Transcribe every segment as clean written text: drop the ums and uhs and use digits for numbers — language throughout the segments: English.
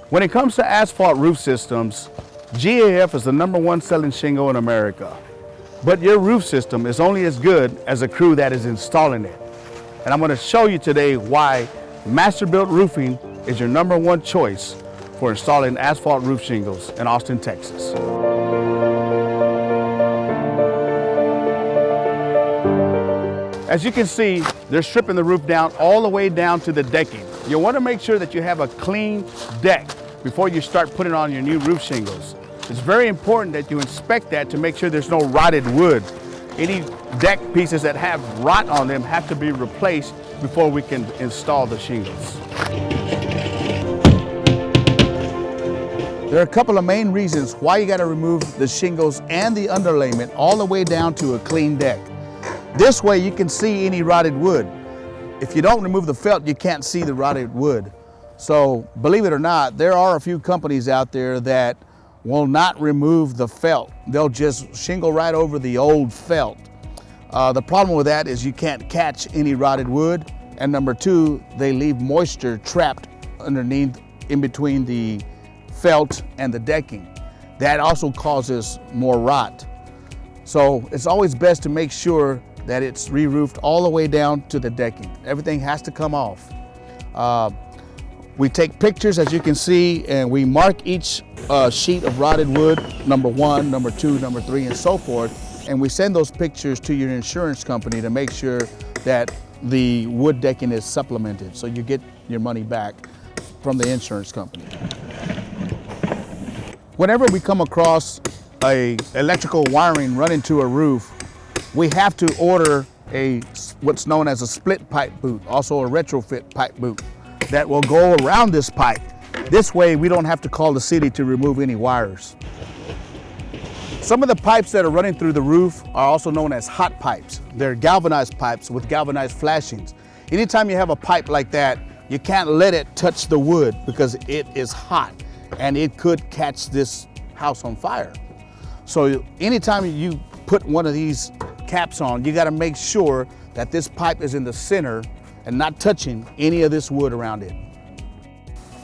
When it comes to asphalt roof systems, GAF is the #1 selling shingle in America. But your roof system is only as good as the crew that is installing it. And I'm going to show you today why MasterBuilt Roofing is your #1 choice for installing asphalt roof shingles in Austin, Texas. As you can see, they're stripping the roof down all the way down to the decking. You'll want to make sure that you have a clean deck before you start putting on your new roof shingles. It's very important that you inspect that to make sure there's no rotted wood. Any deck pieces that have rot on them have to be replaced before we can install the shingles. There are a couple of main reasons why you got to remove the shingles and the underlayment all the way down to a clean deck. This way you can see any rotted wood. If you don't remove the felt, you can't see the rotted wood. So believe it or not, there are a few companies out there that will not remove the felt. They'll just shingle right over the old felt. The problem with that is you can't catch any rotted wood. And number two, they leave moisture trapped underneath in between the felt and the decking. That also causes more rot. So it's always best to make sure that it's re-roofed all the way down to the decking. Everything has to come off. We take pictures, as you can see, and we mark each sheet of rotted wood, #1, #2, #3, and so forth. And we send those pictures to your insurance company to make sure that the wood decking is supplemented, so you get your money back from the insurance company. Whenever we come across a electrical wiring running to a roof, we have to order what's known as a split pipe boot, also a retrofit pipe boot, that will go around this pipe. This way we don't have to call the city to remove any wires. Some of the pipes that are running through the roof are also known as hot pipes. They're galvanized pipes with galvanized flashings. Anytime you have a pipe like that, you can't let it touch the wood because it is hot and it could catch this house on fire. So anytime you put one of these caps on, you got to make sure that this pipe is in the center and not touching any of this wood around it.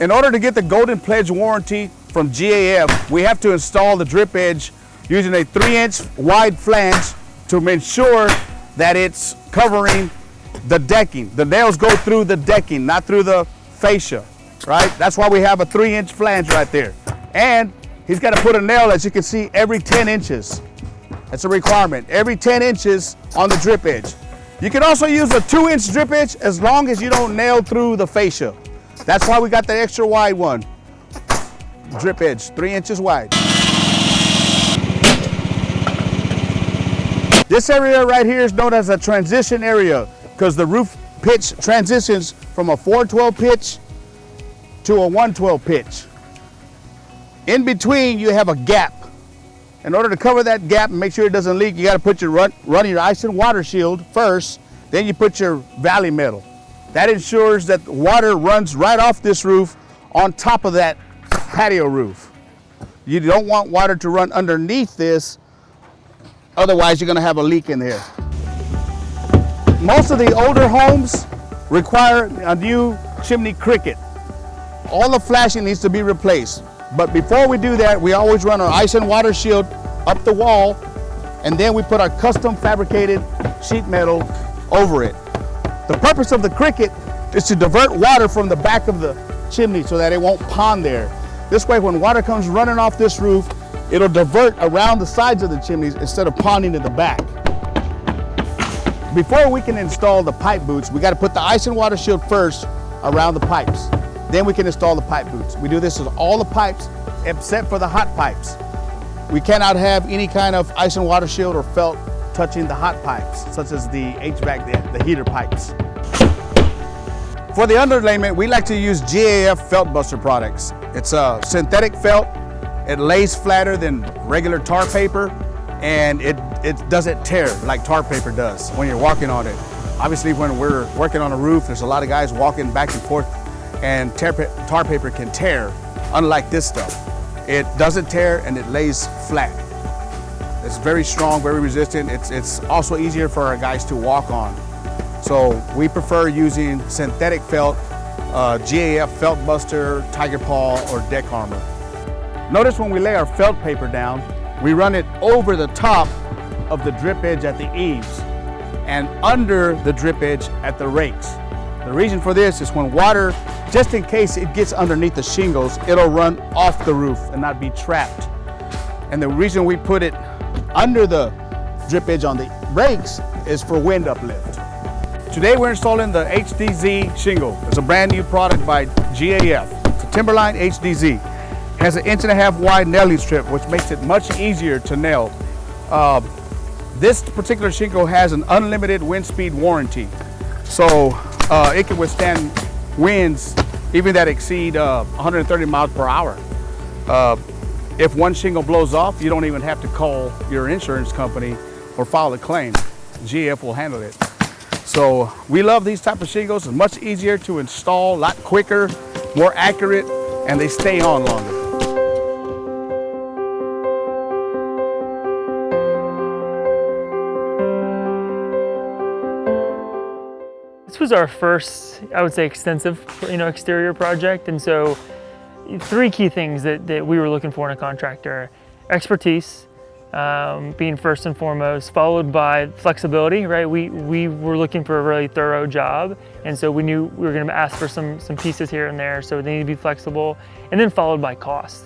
In order to get the Golden Pledge warranty from GAF, we have to install the drip edge using a 3-inch wide flange to ensure that it's covering the decking. The nails go through the decking, not through the fascia, right? That's why we have a 3-inch flange right there. And he's got to put a nail, as you can see, every 10 inches. That's a requirement, every 10 inches on the drip edge. You can also use a 2-inch drip edge as long as you don't nail through the fascia. That's why we got the extra wide one. Drip edge, 3 inches wide. This area right here is known as a transition area because the roof pitch transitions from a 412 pitch to a 112 pitch. In between, you have a gap. In order to cover that gap and make sure it doesn't leak, you got to put run your ice and water shield first, then you put your valley metal. That ensures that water runs right off this roof on top of that patio roof. You don't want water to run underneath this, otherwise you're going to have a leak in there. Most of the older homes require a new chimney cricket. All the flashing needs to be replaced. But before we do that, we always run our ice and water shield up the wall, and then we put our custom fabricated sheet metal over it. The purpose of the cricket is to divert water from the back of the chimney so that it won't pond there. This way, when water comes running off this roof, it'll divert around the sides of the chimneys instead of ponding to the back. Before we can install the pipe boots, we got to put the ice and water shield first around the pipes. Then we can install the pipe boots. We do this with all the pipes except for the hot pipes. We cannot have any kind of ice and water shield or felt touching the hot pipes, such as the HVAC, the heater pipes. For the underlayment, we like to use GAF Felt Buster products. It's a synthetic felt. It lays flatter than regular tar paper, and it doesn't tear like tar paper does when you're walking on it. Obviously, when we're working on a roof, there's a lot of guys walking back and forth, and tar paper can tear, unlike this stuff. It doesn't tear and it lays flat. It's very strong, very resistant. It's also easier for our guys to walk on. So we prefer using synthetic felt GAF felt buster, tiger paw, or deck armor. Notice when we lay our felt paper down, we run it over the top of the drip edge at the eaves and under the drip edge at the rakes. The reason for this is when water, just in case it gets underneath the shingles, it'll run off the roof and not be trapped. And the reason we put it under the drip edge on the rakes is for wind uplift. Today we're installing the HDZ shingle. It's a brand new product by GAF. It's a Timberline HDZ. It has an 1.5 inch wide nailing strip, which makes it much easier to nail. This particular shingle has an unlimited wind speed warranty. So it can withstand winds even that exceed 130 miles per hour. If one shingle blows off, you don't even have to call your insurance company or file a claim. GF will handle it. So we love these type of shingles. It's much easier to install, a lot quicker, more accurate, and they stay on longer. This was our first, I would say, extensive, exterior project, and so 3 key things that we were looking for in a contractor: expertise, being first and foremost, followed by flexibility. Right, we were looking for a really thorough job, and so we knew we were going to ask for some pieces here and there, so they need to be flexible, and then followed by cost.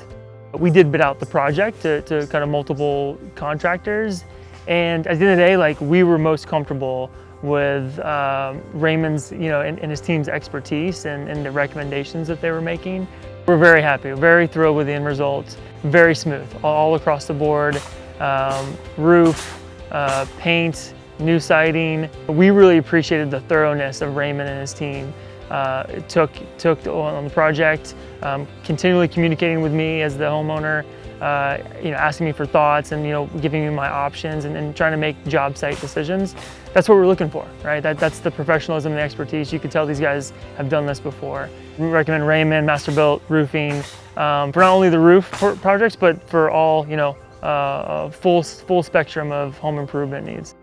We did bid out the project to kind of multiple contractors, and at the end of the day, we were most comfortable with Raymond's, and his team's expertise and the recommendations that they were making. We're very happy, very thrilled with the end result. Very smooth, all across the board. Roof, paint, new siding. We really appreciated the thoroughness of Raymond and his team. It took on the project, continually communicating with me as the homeowner, asking me for thoughts and giving me my options and trying to make job site decisions. That's what we're looking for, right? That's the professionalism and the expertise. You could tell these guys have done this before. We recommend Raymond, MasterBuilt Roofing for not only the roof projects, but for all full spectrum of home improvement needs.